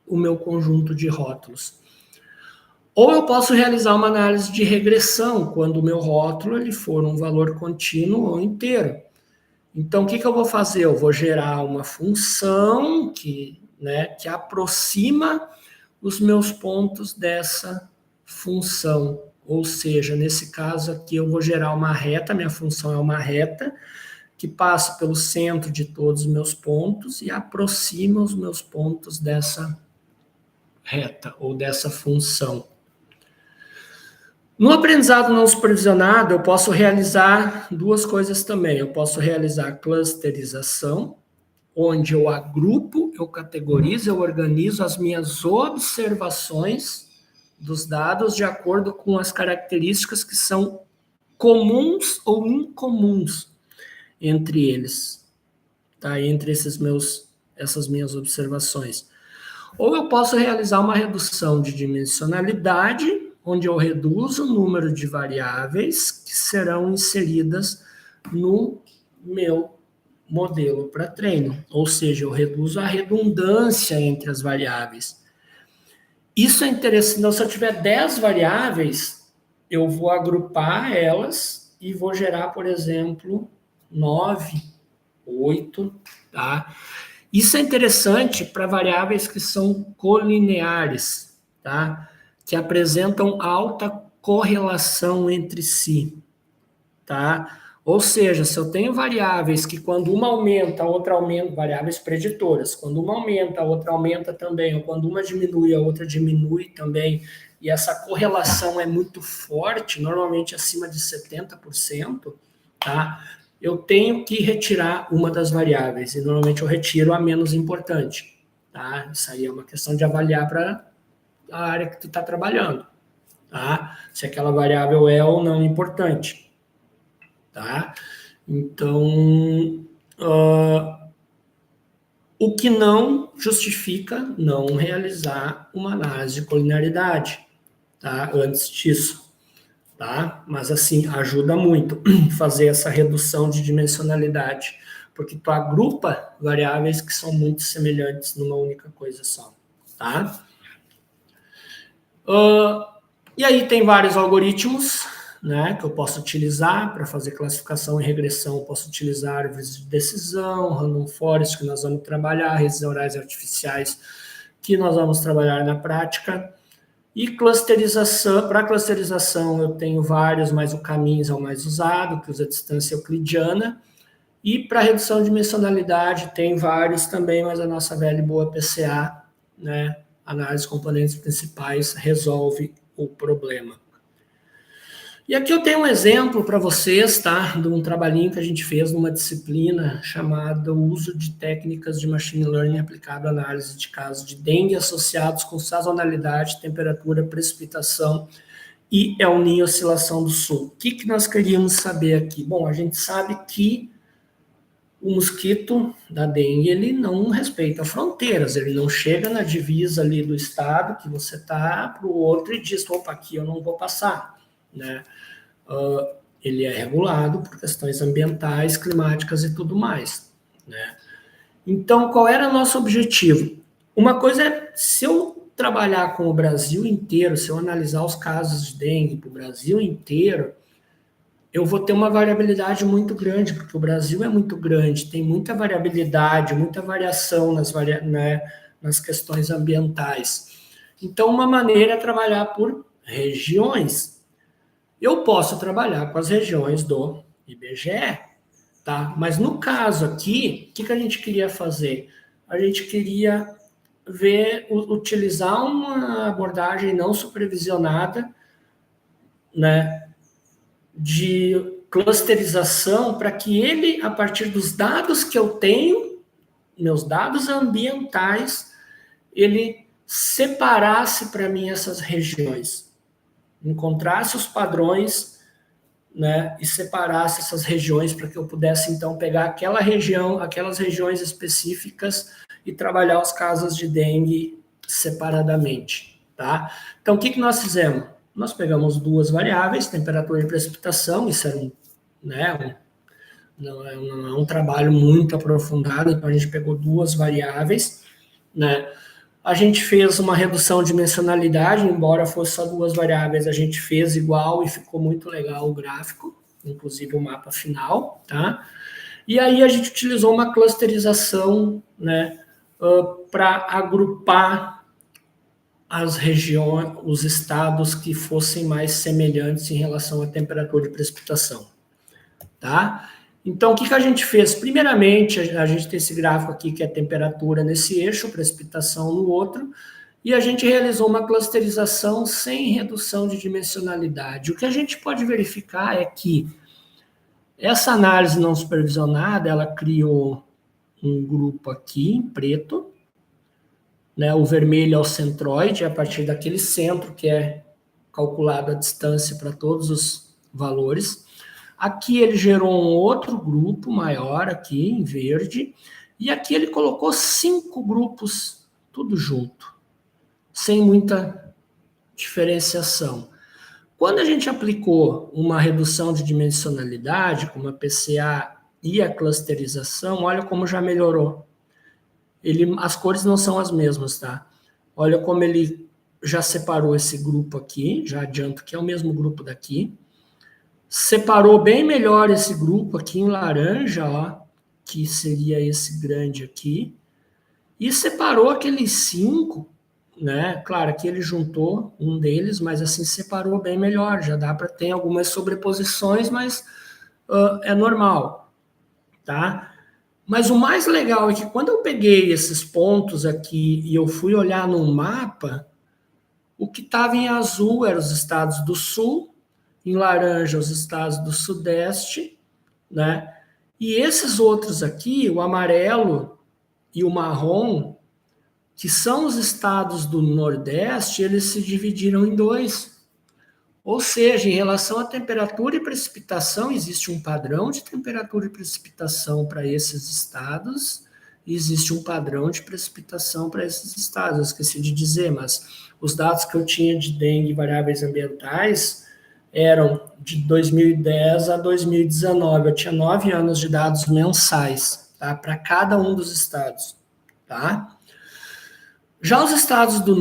o meu conjunto de rótulos. Ou eu posso realizar uma análise de regressão, quando o meu rótulo ele for um valor contínuo ou inteiro. Então, o que eu vou fazer? Eu vou gerar uma função que aproxima os meus pontos dessa função. Ou seja, nesse caso aqui, eu vou gerar uma reta, minha função é uma reta, que passa pelo centro de todos os meus pontos e aproxima os meus pontos dessa reta ou dessa função. No aprendizado não supervisionado, eu posso realizar duas coisas também. Eu posso realizar clusterização, onde eu agrupo, eu categorizo, eu organizo as minhas observações dos dados de acordo com as características que são comuns ou incomuns entre eles, tá? Entre essas minhas observações. Ou eu posso realizar uma redução de dimensionalidade, onde eu reduzo o número de variáveis que serão inseridas no meu modelo para treino. Ou seja, eu reduzo a redundância entre as variáveis. Isso é interessante. Então, se eu tiver 10 variáveis, eu vou agrupar elas e vou gerar, por exemplo, 9, 8, tá? Isso é interessante para variáveis que são colineares, tá? Que apresentam alta correlação entre si, tá? Ou seja, se eu tenho variáveis que quando uma aumenta, a outra aumenta, variáveis preditoras, quando uma aumenta, a outra aumenta também, ou quando uma diminui, a outra diminui também, e essa correlação é muito forte, normalmente acima de 70%, tá? Eu tenho que retirar uma das variáveis, e normalmente eu retiro a menos importante, tá? Isso aí é uma questão de avaliar para a área que tu está trabalhando, tá? Se aquela variável é ou não importante, tá? Então, o que não justifica não realizar uma análise de colinearidade, tá? Antes disso, tá? Mas assim, ajuda muito fazer essa redução de dimensionalidade, porque tu agrupa variáveis que são muito semelhantes numa única coisa só, tá? E aí tem vários algoritmos, né, que eu posso utilizar para fazer classificação e regressão. Eu posso utilizar árvores de decisão, random forest, que nós vamos trabalhar, redes neurais artificiais, que nós vamos trabalhar na prática. E clusterização, para clusterização eu tenho vários, mas o caminho é o mais usado, que usa a distância euclidiana. E para redução de dimensionalidade tem vários também, mas a nossa velha e boa PCA, né, análise de componentes principais, resolve o problema. E aqui eu tenho um exemplo para vocês, tá, de um trabalhinho que a gente fez numa disciplina chamada Uso de Técnicas de Machine Learning aplicado à análise de casos de dengue associados com sazonalidade, temperatura, precipitação e El Niño oscilação do sul. O que nós queríamos saber aqui? Bom, a gente sabe que o mosquito da dengue, ele não respeita fronteiras, ele não chega na divisa ali do estado que você está para o outro e diz, opa, aqui eu não vou passar, né? Ele é regulado por questões ambientais, climáticas e tudo mais, né? Então, qual era o nosso objetivo? Uma coisa é, se eu trabalhar com o Brasil inteiro, se eu analisar os casos de dengue para o Brasil inteiro, eu vou ter uma variabilidade muito grande, porque o Brasil é muito grande, tem muita variabilidade, muita variação nas questões ambientais. Então, uma maneira é trabalhar por regiões. Eu posso trabalhar com as regiões do IBGE, tá? Mas no caso aqui, o que a gente queria fazer? A gente queria utilizar uma abordagem não supervisionada, né, de clusterização para que ele, a partir dos dados que eu tenho, meus dados ambientais, ele separasse para mim essas regiões, encontrasse os padrões, né, e separasse essas regiões para que eu pudesse então pegar aquela região, aquelas regiões específicas e trabalhar os casos de dengue separadamente, tá? Então, o que nós fizemos? Nós pegamos duas variáveis, temperatura e precipitação, isso era não é um trabalho muito aprofundado, então a gente pegou duas variáveis, né? A gente fez uma redução de dimensionalidade, embora fosse só duas variáveis, a gente fez igual e ficou muito legal o gráfico, inclusive o mapa final, tá? E aí a gente utilizou uma clusterização, né, para agrupar as regiões, os estados que fossem mais semelhantes em relação à temperatura e precipitação, tá? Então, o que a gente fez? Primeiramente, a gente tem esse gráfico aqui que é temperatura nesse eixo, precipitação no outro, e a gente realizou uma clusterização sem redução de dimensionalidade. O que a gente pode verificar é que essa análise não supervisionada, ela criou um grupo aqui em preto, né? O vermelho é o centroide, a partir daquele centro que é calculado a distância para todos os valores. Aqui ele gerou um outro grupo maior aqui em verde, e aqui ele colocou 5 grupos, tudo junto, sem muita diferenciação. Quando a gente aplicou uma redução de dimensionalidade, como a PCA e a clusterização, olha como já melhorou. As cores não são as mesmas, tá? Olha como ele já separou esse grupo aqui, já adianto que é o mesmo grupo daqui. Separou bem melhor esse grupo aqui em laranja, ó, que seria esse grande aqui. E separou aqueles 5, né? Claro que ele juntou um deles, mas assim separou bem melhor. Já dá para ter algumas sobreposições, mas é normal, tá? Mas o mais legal é que quando eu peguei esses pontos aqui e eu fui olhar no mapa, o que estava em azul eram os estados do sul, em laranja os estados do sudeste, né? E esses outros aqui, o amarelo e o marrom, que são os estados do nordeste, eles se dividiram em 2. Ou seja, em relação à temperatura e precipitação, existe um padrão de temperatura e precipitação para esses estados, e existe um padrão de precipitação para esses estados. Eu esqueci de dizer, mas os dados que eu tinha de dengue e variáveis ambientais eram de 2010 a 2019. Eu tinha 9 anos de dados mensais, tá? Para cada um dos estados, tá? Já os estados do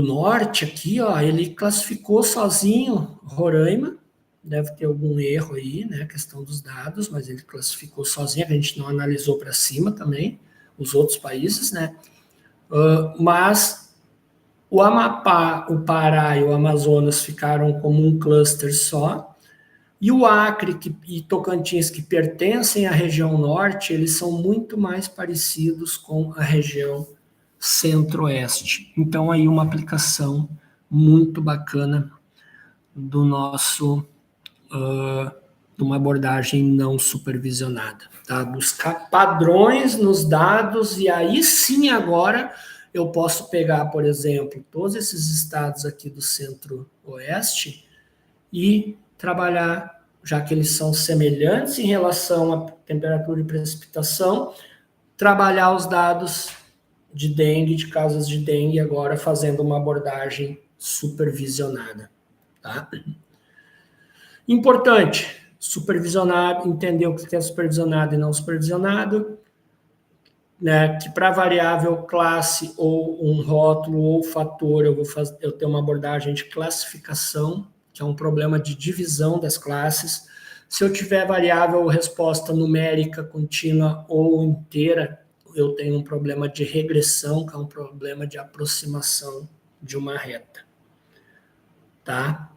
norte aqui, ó, ele classificou sozinho Roraima, deve ter algum erro aí, né, questão dos dados, mas ele classificou sozinho, a gente não analisou para cima também, os outros países, né, mas o Amapá, o Pará e o Amazonas ficaram como um cluster só, e o Acre e Tocantins, que pertencem à região norte, eles são muito mais parecidos com a região centro-oeste. Então, aí uma aplicação muito bacana do nosso, de uma abordagem não supervisionada, tá? Buscar padrões nos dados e aí sim agora eu posso pegar, por exemplo, todos esses estados aqui do centro-oeste e trabalhar, já que eles são semelhantes em relação à temperatura e precipitação, trabalhar os dados de dengue, de casos de dengue, agora fazendo uma abordagem supervisionada, tá? Importante, supervisionado, entender o que é supervisionado e não supervisionado, né? Que para variável classe ou um rótulo ou fator, eu tenho uma abordagem de classificação, que é um problema de divisão das classes. Se eu tiver variável resposta numérica contínua ou inteira, eu tenho um problema de regressão, que é um problema de aproximação de uma reta. Tá?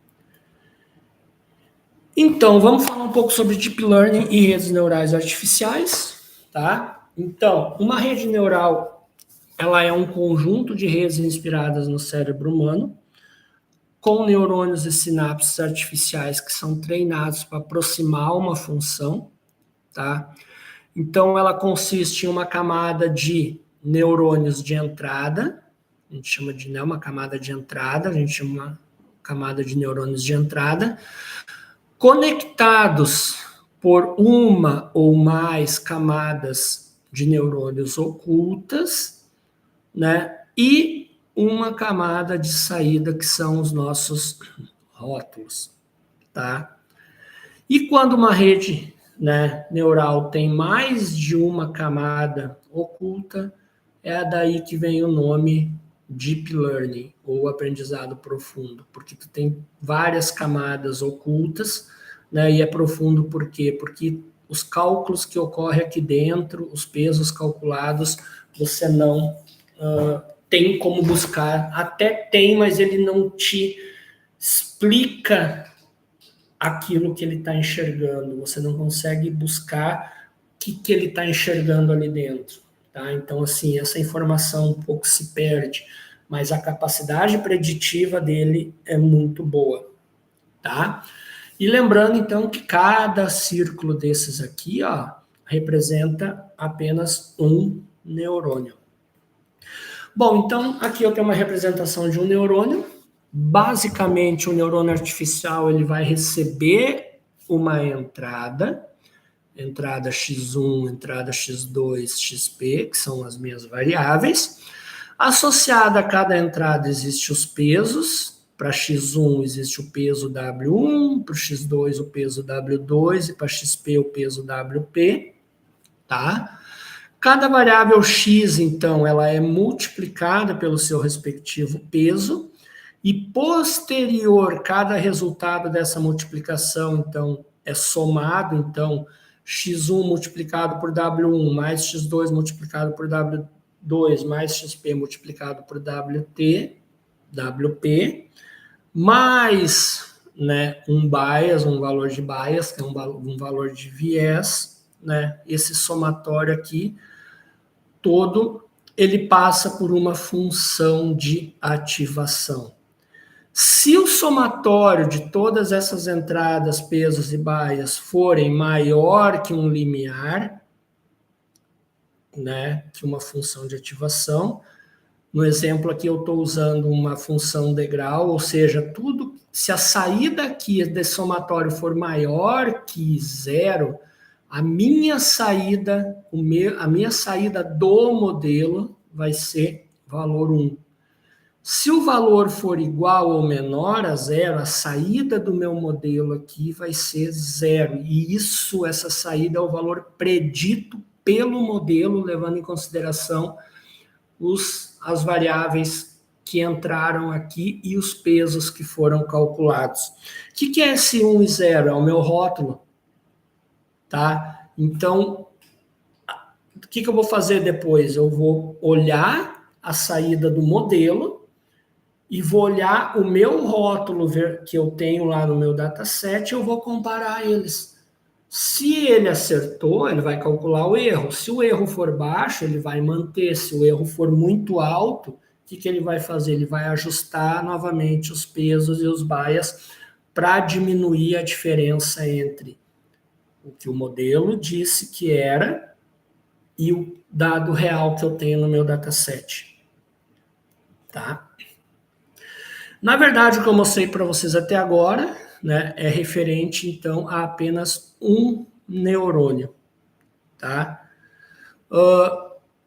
Então, vamos falar um pouco sobre Deep Learning e redes neurais artificiais. Tá? Então, uma rede neural, ela é um conjunto de redes inspiradas no cérebro humano, com neurônios e sinapses artificiais que são treinados para aproximar uma função. Tá? Então, ela consiste em uma camada de neurônios de entrada, a gente chama de uma camada de entrada, a gente chama uma camada de neurônios de entrada, conectados por uma ou mais camadas de neurônios ocultas, né? E uma camada de saída, que são os nossos rótulos, tá? E quando uma rede, né, neural tem mais de uma camada oculta, é daí que vem o nome Deep Learning, ou aprendizado profundo, porque tu tem várias camadas ocultas, né, e é profundo por quê? Porque os cálculos que ocorrem aqui dentro, os pesos calculados, você não tem como buscar, até tem, mas ele não te explica aquilo que ele está enxergando, você não consegue buscar o que ele está enxergando ali dentro, tá? Então, assim, essa informação um pouco se perde, mas a capacidade preditiva dele é muito boa, tá? E lembrando, então, que cada círculo desses aqui, ó, representa apenas um neurônio. Bom, então, aqui eu tenho uma representação de um neurônio. Basicamente, o neurônio artificial ele vai receber uma entrada x1, entrada x2, xp, que são as minhas variáveis. Associada a cada entrada existem os pesos. Para x1 existe o peso W1, para o x2 o peso W2 e para xp o peso WP, tá? Cada variável x, então, ela é multiplicada pelo seu respectivo peso e posterior, cada resultado dessa multiplicação, então, é somado, então, x1 multiplicado por W1 mais x2 multiplicado por W2 mais xp multiplicado por WP, mais, né, um bias, um valor de bias, que é um valor de viés, né, esse somatório aqui, todo, ele passa por uma função de ativação. Se o somatório de todas essas entradas, pesos e baias forem maior que um limiar, né, que uma função de ativação, no exemplo aqui eu estou usando uma função degrau, ou seja, tudo, se a saída aqui desse somatório for maior que zero, a minha saída do modelo vai ser valor 1. Se o valor for igual ou menor a zero, a saída do meu modelo aqui vai ser zero. E essa saída é o valor predito pelo modelo, levando em consideração as variáveis que entraram aqui e os pesos que foram calculados. O que é esse 1 e 0? É o meu rótulo. Tá? Então, o que eu vou fazer depois? Eu vou olhar a saída do modelo e vou olhar o meu rótulo que eu tenho lá no meu dataset e eu vou comparar eles. Se ele acertou, ele vai calcular o erro. Se o erro for baixo, ele vai manter. Se o erro for muito alto, o que ele vai fazer? Ele vai ajustar novamente os pesos e os bias para diminuir a diferença entre o que o modelo disse que era e o dado real que eu tenho no meu dataset. Tá? Na verdade, o que eu mostrei para vocês até agora, né, é referente, então, a apenas um neurônio. Tá?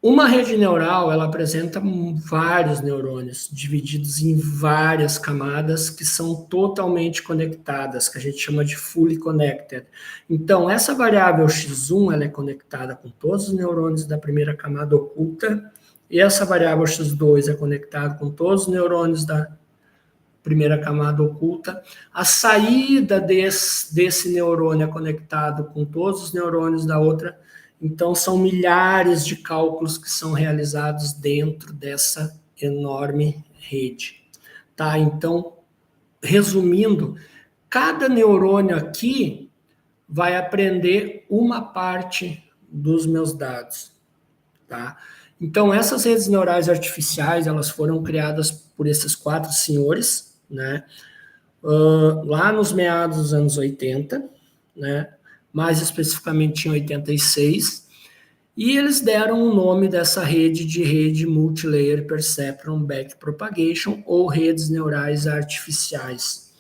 Uma rede neural, ela apresenta vários neurônios, divididos em várias camadas que são totalmente conectadas, que a gente chama de fully connected. Então, essa variável x1, ela é conectada com todos os neurônios da primeira camada oculta, e essa variável x2 é conectada com todos os neurônios da primeira camada oculta. A saída desse neurônio é conectado com todos os neurônios da outra. Então, são milhares de cálculos que são realizados dentro dessa enorme rede. Tá? Então, resumindo, cada neurônio aqui vai aprender uma parte dos meus dados. Tá? Então, essas redes neurais artificiais, elas foram criadas por esses 4 senhores, né? Lá nos meados dos anos 80, né? Mais especificamente em 86, e eles deram o nome dessa rede de rede Multilayer Perceptron Backpropagation, ou redes neurais artificiais.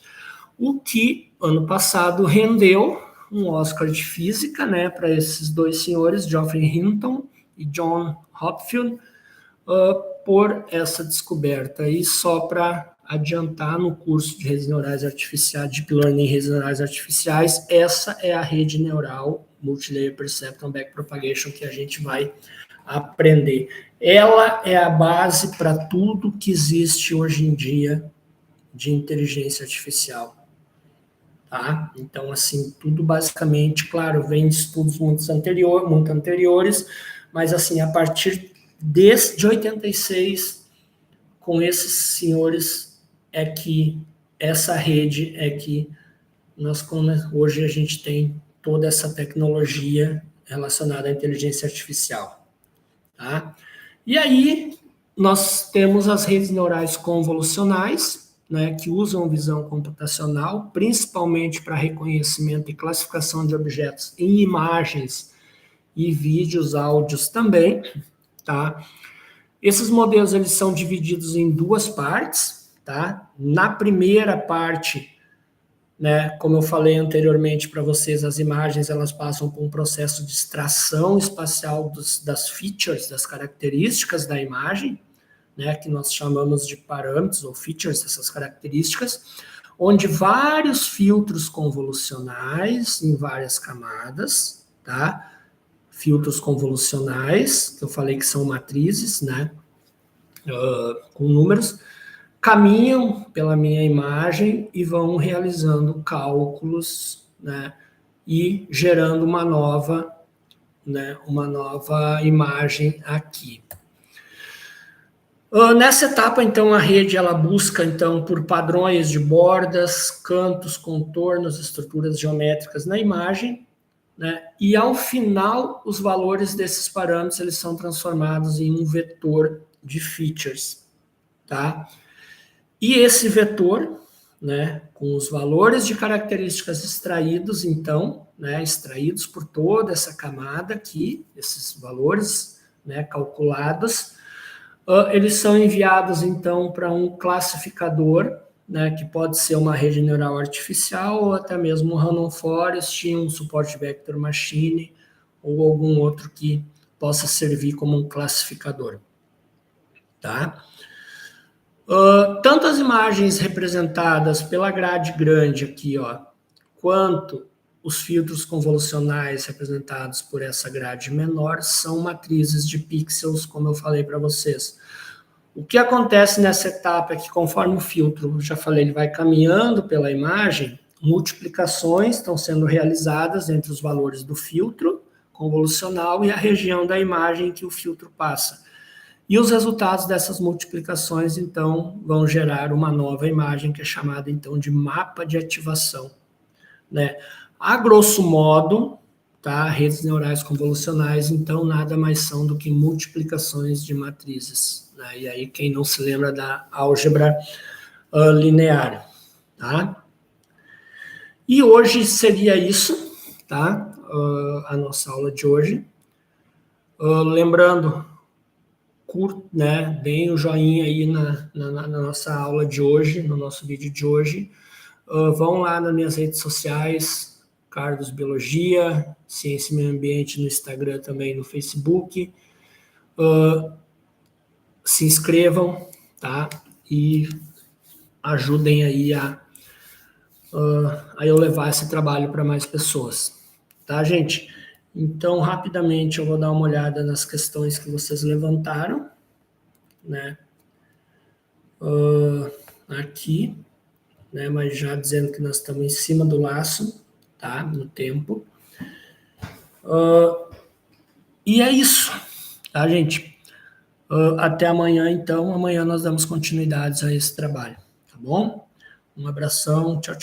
O que, ano passado, rendeu um Oscar de Física, né, para esses 2 senhores, Geoffrey Hinton e John Hopfield, por essa descoberta. E só para adiantar, no curso de redes neurais artificiais, Deep Learning e redes neurais artificiais, essa é a rede neural Multilayer Perceptron Backpropagation que a gente vai aprender. Ela é a base para tudo que existe hoje em dia de inteligência artificial. Tá? Então, assim, tudo basicamente, claro, vem de estudos muito anteriores, mas, assim, a partir de 86, com esses senhores, é que essa rede é que hoje a gente tem toda essa tecnologia relacionada à inteligência artificial. Tá? E aí, nós temos as redes neurais convolucionais, né, que usam visão computacional, principalmente para reconhecimento e classificação de objetos em imagens e vídeos, áudios também. Tá? Esses modelos eles são divididos em 2 partes. Tá? Na primeira parte, né? Como eu falei anteriormente para vocês, as imagens elas passam por um processo de extração espacial das features, das características da imagem, né? Que nós chamamos de parâmetros ou features, essas características, onde vários filtros convolucionais em várias camadas, tá? Filtros convolucionais, que eu falei que são matrizes, né? Com números, caminham pela minha imagem e vão realizando cálculos, né, e gerando uma nova imagem aqui. Nessa etapa, então, a rede ela busca então por padrões de bordas, cantos, contornos, estruturas geométricas na imagem, né, e ao final os valores desses parâmetros eles são transformados em um vetor de features, tá? E esse vetor, né, com os valores de características extraídos, então, né, extraídos por toda essa camada aqui, esses valores, né, calculados, eles são enviados, então, para um classificador, né, que pode ser uma rede neural artificial ou até mesmo um Random Forest, um Support Vector Machine ou algum outro que possa servir como um classificador, tá? Tanto as imagens representadas pela grade grande aqui, ó, quanto os filtros convolucionais representados por essa grade menor são matrizes de pixels, como eu falei para vocês. O que acontece nessa etapa é que conforme o filtro, já falei, ele vai caminhando pela imagem, multiplicações estão sendo realizadas entre os valores do filtro convolucional e a região da imagem que o filtro passa. E os resultados dessas multiplicações, então, vão gerar uma nova imagem que é chamada, então, de mapa de ativação, né? A grosso modo, tá? Redes neurais convolucionais, então, nada mais são do que multiplicações de matrizes, né? E aí, quem não se lembra da álgebra linear, tá? E hoje seria isso, tá? A nossa aula de hoje. Lembrando, né, deem o joinha aí na nossa aula de hoje, no nosso vídeo de hoje. Vão lá nas minhas redes sociais, Carlos Biologia, Ciência e Meio Ambiente no Instagram também, no Facebook. Se inscrevam, tá? E ajudem aí a eu levar esse trabalho para mais pessoas, tá, gente? Então, rapidamente, eu vou dar uma olhada nas questões que vocês levantaram, né? Aqui, né? Mas já dizendo que nós estamos em cima do laço, tá? No tempo. E é isso, tá, gente? Até amanhã, então. Amanhã nós damos continuidade a esse trabalho, tá bom? Um abração, tchau, tchau.